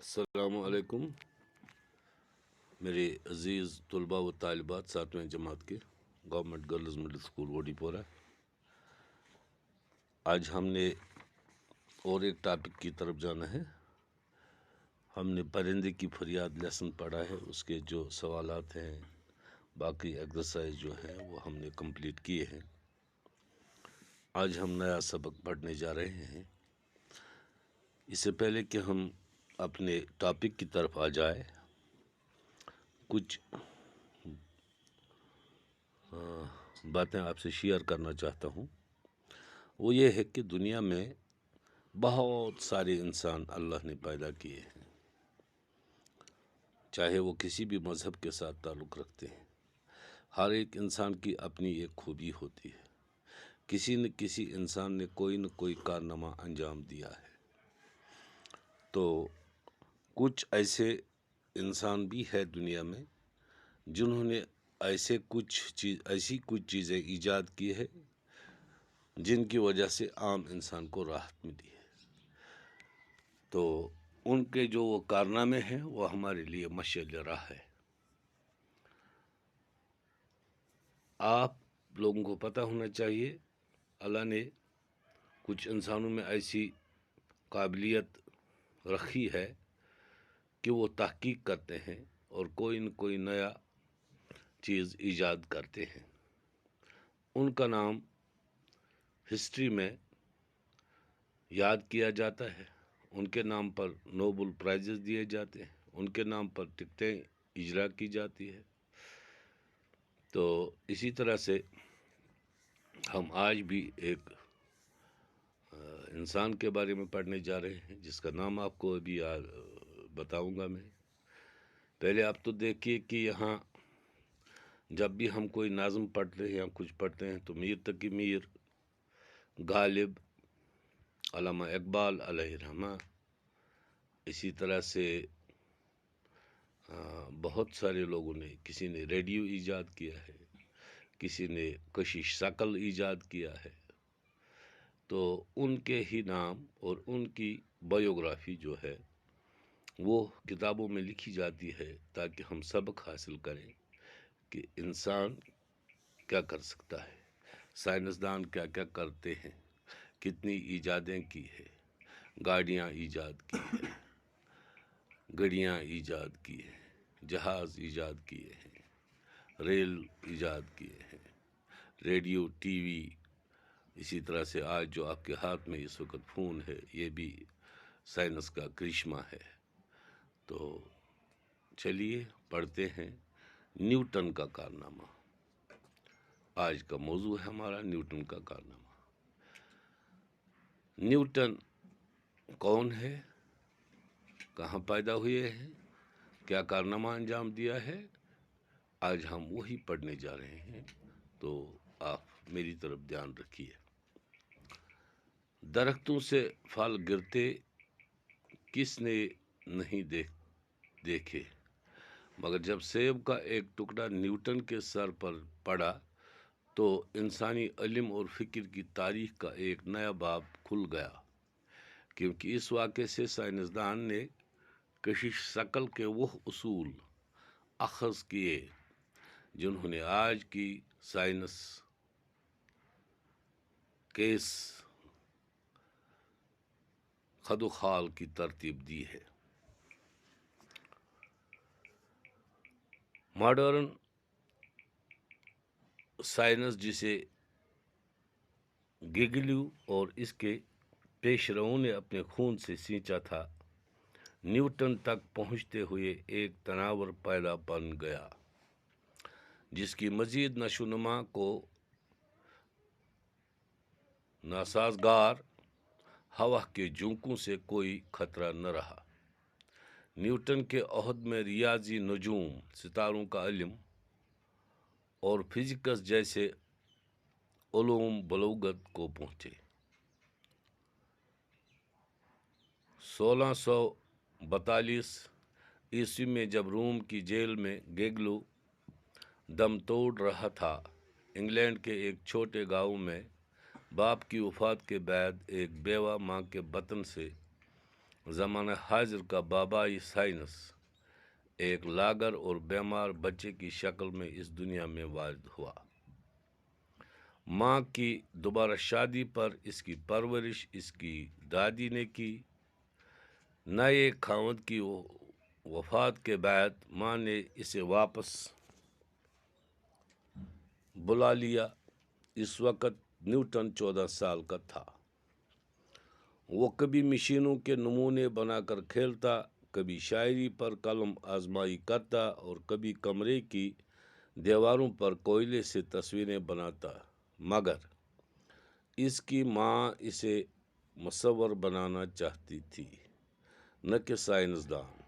السلام علیکم میرے عزیز طلباء و طالبات 7ویں جماعت کے گورنمنٹ گرلز مڈل اسکول وڈی پورہ۔ آج ہم نے اور ایک ٹاپک کی طرف جانا ہے۔ ہم نے پرندے کی فریاد لیسن پڑھا ہے، اس کے جو سوالات ہیں، باقی ایکسرسائز جو ہیں وہ ہم نے کمپلیٹ کیے ہیں۔ آج ہم نیا سبق پڑھنے جا رہے ہیں۔ اس سے پہلے کہ ہم اپنے ٹاپک کی طرف آ جائے، کچھ باتیں آپ سے شیئر کرنا چاہتا ہوں۔ وہ یہ ہے کہ دنیا میں بہت سارے انسان اللہ نے پیدا کیے ہیں، چاہے وہ کسی بھی مذہب کے ساتھ تعلق رکھتے ہیں۔ ہر ایک انسان کی اپنی ایک خوبی ہوتی ہے، کسی نہ کسی انسان نے کوئی نہ کوئی کارنامہ انجام دیا ہے۔ تو کچھ ایسے انسان بھی ہے دنیا میں جنہوں نے ایسی کچھ چیزیں ایجاد کی ہے جن کی وجہ سے عام انسان کو راحت ملی ہے۔ تو ان کے جو وہ کارنامے ہیں وہ ہمارے لیے مشعل راہ ہے۔ آپ لوگوں کو پتہ ہونا چاہیے، اللہ نے کچھ انسانوں میں ایسی قابلیت رکھی ہے کہ وہ تحقیق کرتے ہیں اور کوئی نہ کوئی نیا چیز ایجاد کرتے ہیں۔ ان کا نام ہسٹری میں یاد کیا جاتا ہے، ان کے نام پر نوبل پرائزز دیے جاتے ہیں، ان کے نام پر ٹکٹیں اجرا کی جاتی ہے۔ تو اسی طرح سے ہم آج بھی ایک انسان کے بارے میں پڑھنے جا رہے ہیں جس کا نام آپ کو ابھی بتاؤں گا میں۔ پہلے آپ تو دیکھیے کہ یہاں جب بھی ہم کوئی نظم پڑھتے ہیں یا کچھ پڑھتے ہیں تو میر تقی میر، غالب، علامہ اقبال علیہ رحمہ، اسی طرح سے بہت سارے لوگوں نے، کسی نے ریڈیو ایجاد کیا ہے، کسی نے کشش ثقل ایجاد کیا ہے۔ تو ان کے ہی نام اور ان کی بایوگرافی جو ہے وہ کتابوں میں لکھی جاتی ہے تاکہ ہم سبق حاصل کریں کہ انسان کیا کر سکتا ہے، سائنسدان کیا کیا کرتے ہیں، کتنی ایجادیں کی ہے، گاڑیاں ایجاد کی ہیں، گڑیاں ایجاد کی ہیں، جہاز ایجاد کیے ہیں، ریل ایجاد کیے ہیں، ریڈیو، ٹی وی، اسی طرح سے آج جو آپ کے ہاتھ میں اس وقت فون ہے یہ بھی سائنس کا کرشمہ ہے۔ تو چلیے پڑھتے ہیں نیوٹن کا کارنامہ۔ آج کا موضوع ہے ہمارا نیوٹن کا کارنامہ۔ نیوٹن کون ہے، کہاں پیدا ہوئے ہیں، کیا کارنامہ انجام دیا ہے، آج ہم وہی پڑھنے جا رہے ہیں۔ تو آپ میری طرف دھیان رکھیے۔ درختوں سے پھل گرتے کس نے نہیں دیکھے، مگر جب سیب کا ایک ٹکڑا نیوٹن کے سر پر پڑا تو انسانی علم اور فکر کی تاریخ کا ایک نیا باب کھل گیا، کیونکہ اس واقعے سے سائنسدان نے کشش ثقل کے وہ اصول اخذ کیے جنہوں نے آج کی سائنس کیس خد و خال کی ترتیب دی ہے۔ ماڈرن سائنس جسے گیلیلیو اور اس کے پیش رووں نے اپنے خون سے سینچا تھا، نیوٹن تک پہنچتے ہوئے ایک تناور پیدا بن گیا جس کی مزید نشو و نما کو ناسازگار ہوا کے جھونکوں سے کوئی خطرہ نہ رہا۔ نیوٹن کے عہد میں ریاضی، نجوم، ستاروں کا علم اور فزکس جیسے علوم بلوغت کو پہنچے۔ 1642 عیسوی میں جب روم کی جیل میں گیلیلیو دم توڑ رہا تھا، انگلینڈ کے ایک چھوٹے گاؤں میں باپ کی وفات کے بعد ایک بیوہ ماں کے بطن سے زمانہ حاضر کا بابائی سائنس ایک لاغر اور بیمار بچے کی شکل میں اس دنیا میں وارد ہوا۔ ماں کی دوبارہ شادی پر اس کی پرورش اس کی دادی نے کی۔ نئے خاوند کی وفات کے بعد ماں نے اسے واپس بلا لیا۔ اس وقت نیوٹن 14 سال کا تھا۔ وہ کبھی مشینوں کے نمونے بنا کر کھیلتا، کبھی شاعری پر قلم آزمائی کرتا اور کبھی کمرے کی دیواروں پر کوئلے سے تصویریں بناتا، مگر اس کی ماں اسے مصور بنانا چاہتی تھی، نہ کہ سائنسدان۔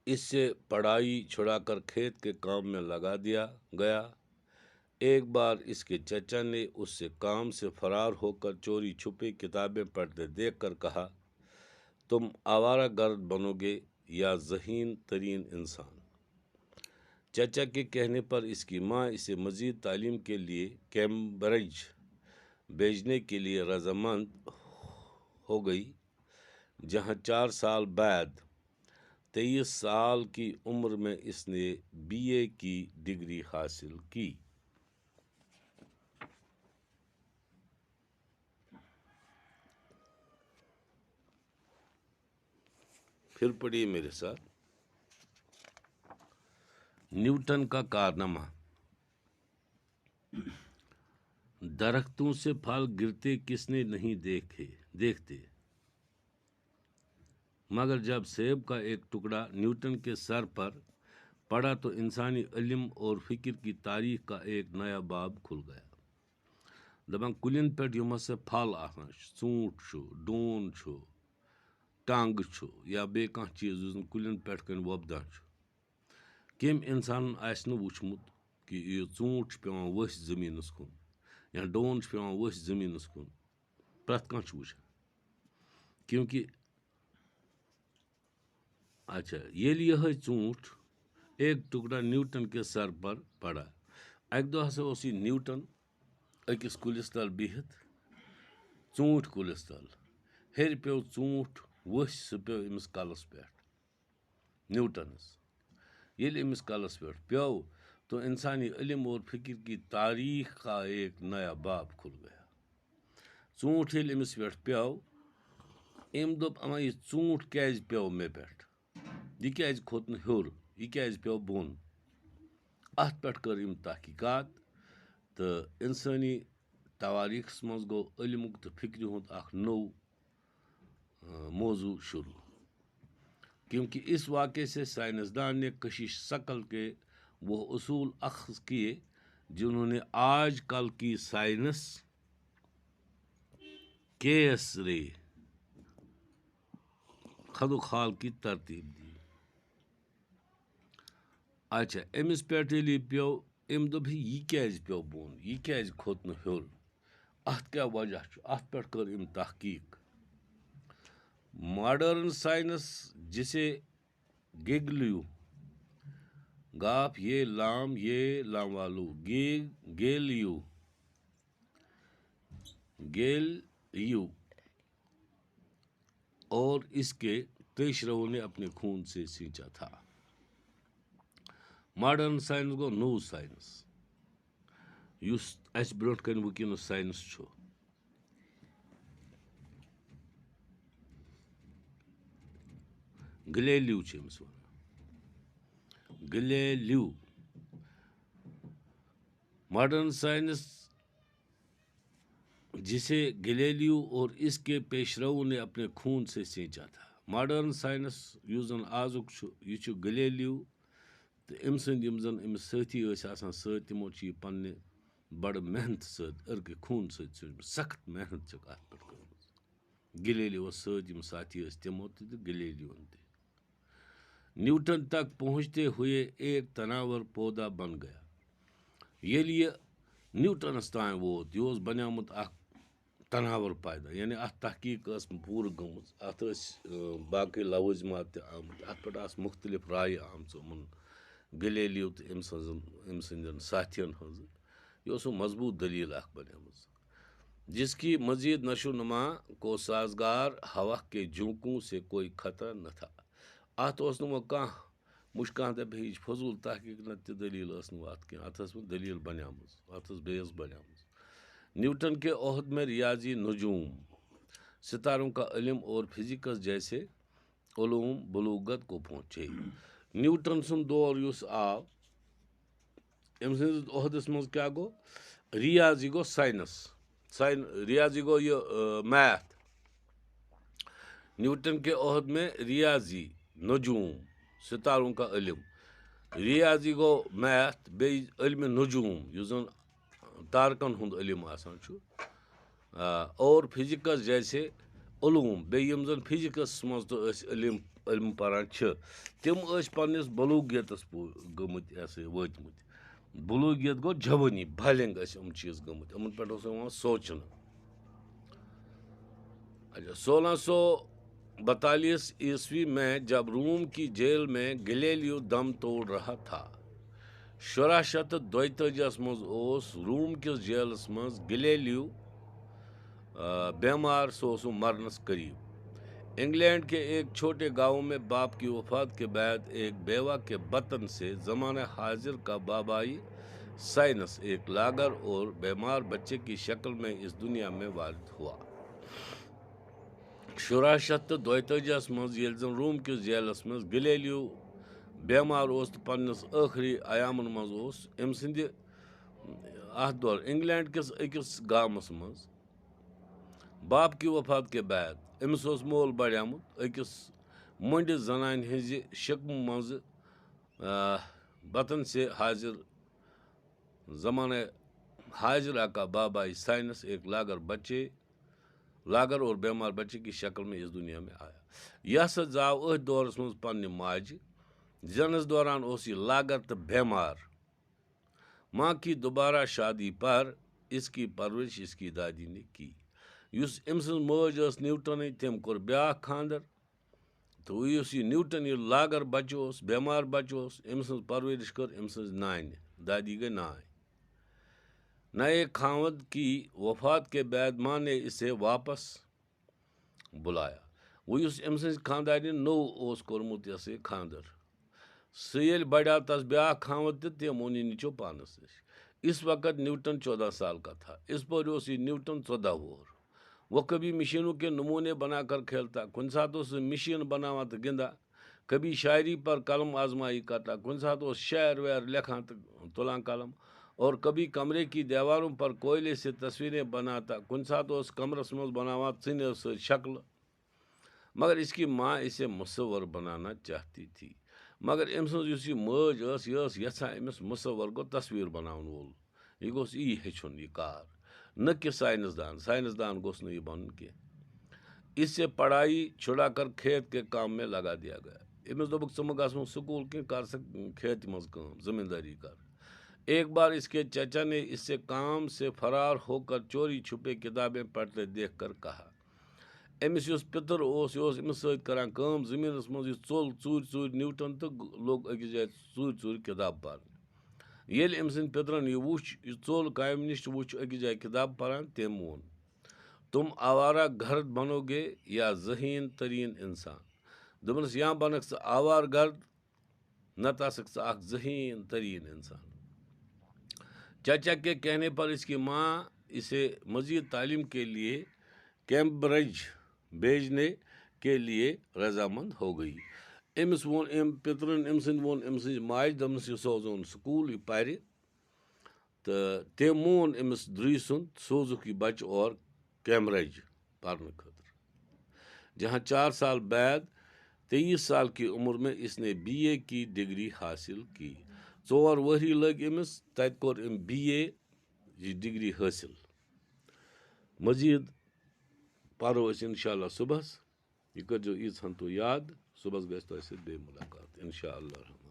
اس سے پڑھائی چھڑا کر کھیت کے کام میں لگا دیا گیا۔ ایک بار اس کے چچا نے اس سے کام سے فرار ہو کر چوری چھپے کتابیں پڑھتے دیکھ کر کہا، تم آوارہ گرد بنو گے یا ذہین ترین انسان۔ چچا کے کہنے پر اس کی ماں اسے مزید تعلیم کے لیے کیمبرج بھیجنے کے لیے رضامند ہو گئی، جہاں 4 سال بعد 23 سال کی عمر میں اس نے BA کی ڈگری حاصل کی۔ پھر پڑھیے میرے ساتھ۔ نیوٹن کا کارنامہ۔ درختوں سے پھل گرتے کس نے نہیں دیکھتے، مگر جب سیب کا ایک ٹکڑا نیوٹن کے سر پر پڑا تو انسانی علم اور فکر کی تاریخ کا ایک نیا باب کھل گیا۔ دپان کلین پہ یم ہسا پھل آسان، ژوٗنٛٹھ ڈوٗن ٹنگ یا بیٚیہِ کانٛہہ چیٖز یُس نہٕ کُلٮ۪ن پٮ۪ٹھ کَنۍ وۄپدان چھُ، کٔمۍ اِنسانن آسہِ نہٕ وُچھمُت کہِ یہِ ژوٗنٛٹھ چھُ پیٚوان ؤسۍ زٔمیٖنس کُن یا ڈوٗن چھُ پیٚوان ؤسۍ زٔمیٖنس کُن، پرٛٮ۪تھ کانٛہہ چھُ وٕچھان، کیونکہِ اچھا ییٚلہِ یِہوٚے ژوٗنٛٹھ ایک ٹُکڑا نیوٹن کے سر پر پڑا، اکہِ دۄہ ہسا اوس یہِ نیوٹن أکِس کُلِس تل بِہِتھ، ژوٗنٛٹھۍ کُلِس تل، ہیٚرِ پیوٚو ژوٗنٛٹھ ؤسۍ، سُہ پیوٚو أمِس کلس پٮ۪ٹھ، نیوٹنس۔ ییٚلہِ أمِس کلس پٮ۪ٹھ پیوٚو تو انسانی علم اور فکر کی تاریخ کا ایک نیا باب کھل گیا۔ ژوٗنٛٹھ ییٚلہِ أمِس پٮ۪ٹھ پیوٚو، أمۍ دوٚپ اما یہِ ژوٗنٛٹھ کیازِ پیوٚو مےٚ پٮ۪ٹھ، یہِ کیازِ کھوٚت نہٕ ہیوٚر، یہِ کیازِ پیوٚو بۄن۔ اتھ پٮ۪ٹھ کٔر أمۍ تحقیقات تہٕ انسٲنی تواریٖخس منٛز گوٚو علمُک تہٕ فکرِ ہُنٛد اکھ نوٚو موضوع شروع، کیونکہ اس واقعے سے سائنسدان نے کشش ثقل کے وہ اصول اخذ کیے جنہوں نے آج کل کی سائنس کیس رے خد و خال کی ترتیب دی۔ اچھا أمِس پٮ۪ٹھ ییٚلہِ یہِ پیوٚو، أمۍ دوٚپ یہِ کیازِ پیوٚو بۄن، یہِ کیازِ کھوٚت نہٕ ہیوٚر، اتھ کیٛاہ وجہ چھُ، اتھ پٮ۪ٹھ کٔر أمۍ تحقیٖق۔ ماڈرن سائنس جسے گیگلیو گاف یہ لام والو گیلیو اور اس کے پیشرووں نے اپنے خون سے سینچا تھا۔ ماڈرن سائنس گو نو سائنس یُس اَسہِ برونٛٹھ کَنہِ وٕنکیٚنس سائنس چھُ۔ گلیلیو چھِ أمِس وَنان، گلیلیو۔ ماڈرن سائنس جسے گلیلیو اور اس کے پیشرووں نے اپنے خون سے سینچا تھا۔ ماڈرن سائنس یُس زن آزُک چھُ، یہِ چھُ گلیلیو تہٕ أمۍ سٕنٛدۍ یِم زن أمِس سٲتھی ٲسۍ آسان سۭتۍ، تِمو چھِ یہِ پننہِ بڑٕ محنتہٕ سۭتۍ عرقہِ خوٗن سۭتۍ سوٗنچمُت، سخت محنت چھکھ اتھ پٮ۪ٹھ کٔرمٕژ۔ گلیلیوس سۭتۍ یِم ساتھی ٲسۍ تِمو تہِ تہٕ گلیلیون تہِ۔ نیوٹن تک پہنچتے ہوئے ایک تناور پودا بن گیا۔ ییٚلہِ یہِ نیوٹنس تام ووت، یہِ اوس بنیومُت اکھ تناور پٲیدٕ، یعنی اتھ تحقیٖق ٲس پوٗرٕ گٔمٕژ، اتھ ٲسۍ باقٕے لوٲزمات تہِ آمٕتۍ، اتھ پٮ۪ٹھ آسہٕ مختلف رایہِ آمژٕ یِمن گلیلیو تہٕ أمۍ سٕنٛدٮ۪ن ساتھین ہٕنٛز۔ یہِ اوس مضبوٗط دٔلیٖل اکھ بنیمٕژ۔ جس کی مزید نشو نما کو سازگار ہوا کے جھونکوں سے کوئی خطرہ نہ تھا۔ ات اوس نہٕ وۄنۍ کانٛہہ مُشکان دپہِ ہے یہِ چھِ فضوٗل تحقیٖق نہ تہِ دلیٖل ٲس نہٕ اَتھ کینٛہہ، اَتھ ٲس وۄنۍ دلیٖل بنیٛامٕژ، اَتھ ٲس بیس بنیٛامٕژ۔ نیوٹن کے عہد میں ریاضی نجوم، ستاروں کا علم اور فزکس جیسے علوم بلوغت کو پہنچے۔ نیوٹن سُنٛد دور یُس آو، أمۍ سٕنٛدِس عہدس منٛز کیٛاہ گوٚو؟ ریاضی گوٚو ساینس، ریاضی گوٚو یہِ میتھ۔ نیوٹن کے عہد میں ریاضی نجوم، ستاروں کا علم، ریاضی گوٚو میتھ، بیٚیہِ علمِ نجوم یُس زن تارکن ہُنٛد علم آسان چھُ، اور فزکس جیسے علوم، بیٚیہِ یِم زن فزکس منٛز تہِ ٲسۍ علم پران چھِ، تِم ٲسۍ پننِس بلوغیتس گٔمٕتۍ یہِ ہسا یہِ وٲتمٕتۍ۔ بلوغیت گوٚو جوٲنی، بالینگ ٲسۍ یِم چیٖز گٔمٕتۍ، یِمن پٮ۪ٹھ اوس یِوان سونٛچنہٕ۔ اچھا، 1642 عیسوی میں جب روم کی جیل میں گلیلیو دم توڑ رہا تھا، 1642 منٛز اوس روم کِس جیلس منٛز گلیلیو بیمار، سُہ اوس مرنس قریب۔ انگلینڈ کے ایک چھوٹے گاؤں میں باپ کی وفات کے بعد ایک بیوہ کے بطن سے زمانہ حاضر کا بابائی سائنس ایک لاغر اور بیمار بچے کی شکل میں اس دنیا میں وارد ہوا۔ 1642 منٛز ییٚلہِ زن روم کِس جیلس منٛز گلیلیو بیمار اوس تہٕ پننِس ٲخری ایامن منٛز اوس، أمۍ سٕنٛدِ اتھ دور انگلینڈ کِس أکِس گامس منٛز باپ کی وفات کے بعد أمِس اوس مول بڑیومُت أکِس مٔنڈِس زنانہِ ہٕنٛزِ شکمہٕ منٛزٕ، بطن سے حاضر زمانہ حاضرہ کا بابائی سائنس ایک لاغر اور بیمار بچے کی شکل میں اس دنیا میں آیا۔ یہِ ہسا زاو أتھۍ دورس منٛز پننہِ ماجہِ، زینس دوران اوس یہِ لاغر تہٕ بیمار۔ ماں کی دوبارہ شادی پر اس کی پرورش اس کی دادی نے کی۔ یُس أمۍ سٕنٛز مٲج ٲس نیوٹنٕنۍ، تٔمۍ کوٚر بیٛاکھ خانٛدر، تہٕ یُس یہِ نیوٹن یہِ لاغر بچہٕ اوس، بیمار بچہٕ اوس، أمۍ سٕنٛز پرورش کٔر أمۍ سٕنٛز نانہِ، دادی گٔے نانۍ۔ نئے خاوند کی وفات کے بعد ماں نے اسے واپس بلایا۔ وۄنۍ یُس أمۍ سٕنٛزِ خانٛدارنہِ نوٚو اوس کوٚرمُت یہِ ہسا یہِ خانٛدر، سُہ ییٚلہِ بڑیو تس بیٛاکھ خاوند تہِ، تٔمۍ اوٚن یہِ نیچو پانس نِش۔ اس وقت نیوٹن 14 سال کا تھا۔ اس پر اوس یہِ نیوٹن 14 وُہُر۔ وہ کبھی مشینوں کے نمونے بنا کر کھیلتا، کُنہِ ساتہٕ اوس سُہ مشیٖن بناوان تہٕ گِنٛدان، کبھی شاعری پر قلم آزمائی کرتا، کُنہِ ساتہٕ اوس شعر وعر لیکھان تہٕ تُلان قلم، اور کبھی کمرے کی دیواروں پر کوئلے سے تصویریں بناتا، کُنہِ ساتہٕ اوس کمرس منٛز بناوان ژِنیو سۭتۍ شکلہٕ۔ مگر اس کی ماں اسے مصور بنانا چاہتی تھی۔ مگر أمۍ سٕنٛز یُس یہِ مٲج ٲس، یہِ ٲس یژھان أمِس مصور گوٚو تصویٖر بناون وول، یہِ گوٚژھ یی ہیٚچھُن یہِ کار، نہ کہ سائنس دان گوٚژھ نہٕ یہِ بنُن کینٛہہ۔ اس سے پڑھائی چھڑا کر کھیت کے کام میں لگا دیا گیا۔ أمِس دوٚپُکھ ژٕ مہٕ گژھ وۄنۍ سکوٗل کینٛہہ، کر سا کھیتہِ منٛز کٲم، زٔمیٖندٲری کر۔ ایک بار اس کے چچا نے اس سے کام سے فرار ہو کر چوری چھپے کتابیں پڑھتے دیکھ کر کہا۔ أمِس یُس پِتُر اوس، یہِ اوس أمِس سۭتۍ کران کٲم زٔمیٖنس منٛز، یہِ ژوٚل ژوٗرِ نیوٹن تہٕ لوٚگ أکِس جایہِ ژوٗرِ کِتاب پرنہِ۔ ییٚلہِ أمۍ سٕنٛدۍ پِترن یہِ وُچھ، یہِ ژوٚل کامہِ نِش تہٕ وُچھ أکِس جایہِ کِتاب پران، تٔمۍ ووٚن، تم آوارہ گرد بنو گے یا ذہین ترین انسان۔ دوٚپنس یا بنکھ ژٕ آوار گرد، نتہٕ آسکھ ژٕ اکھ ذہین ترین انسان۔ چچا کے کہنے پر اس کی ماں اسے مزید تعلیم کے لیے کیمبرج بھیجنے کے لیے رضامند ہو گئی۔ أمِس ووٚن أمۍ پِترن، أمۍ سٕنٛدۍ ووٚن أمۍ سٕنٛزِ ماجہِ، دوٚپنس یہِ سوزون سکوٗل، یہِ پرِ، تہٕ تٔمۍ مون أمِس درٛوٚے سُنٛد، سوزُکھ یہِ بچہٕ اور کیمبرج پرنہٕ خٲطرٕ، جہاں 4 سال بعد 23 سال کی عمر میں اس نے BA کی ڈگری حاصل کی۔ 4 ؤری لٔگۍ أمِس، تتہِ کوٚر أمۍ BA یہِ ڈگری حٲصِل۔ مزید پرو أسۍ انشاءاللہ صبحس، یہِ کٔرۍزیو ییٖژہن تُہۍ یاد، صبحس گژھِ تۄہہِ سۭتۍ بیٚیہِ مُلاقات انشاءاللہ۔